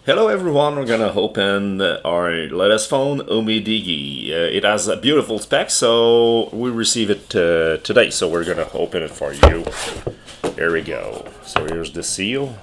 Hello everyone, we're gonna open our latest phone, Umidigi. It has a beautiful spec, so we receive it today, so we're gonna open it for you. Here we go. So here's the seal.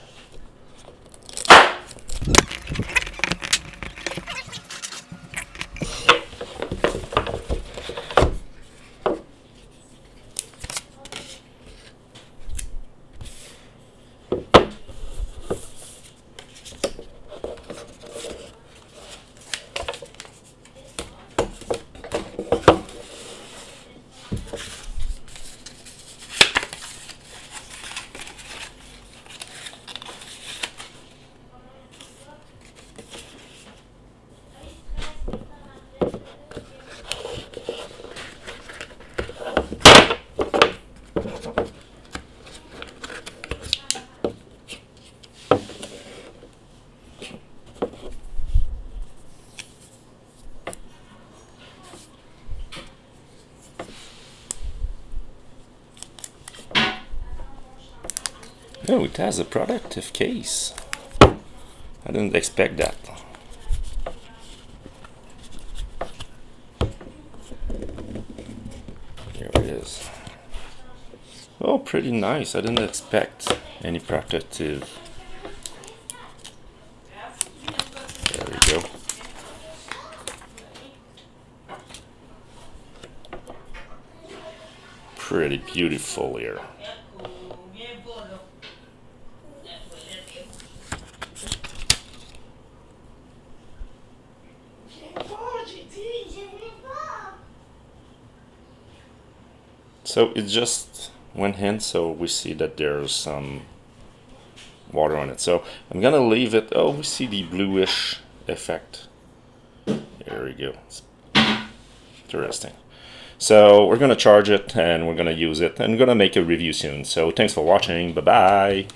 Oh, it has a protective case. I didn't expect that. Here it is. Oh, pretty nice. I didn't expect any protective. There we go. Pretty beautiful here. So it just went in, so we see that there's some water on it. So I'm gonna leave it. Oh, we see the bluish effect. There we go. It's interesting. So we're gonna charge it and we're gonna use it and we're gonna make a review soon. So thanks for watching. Bye bye.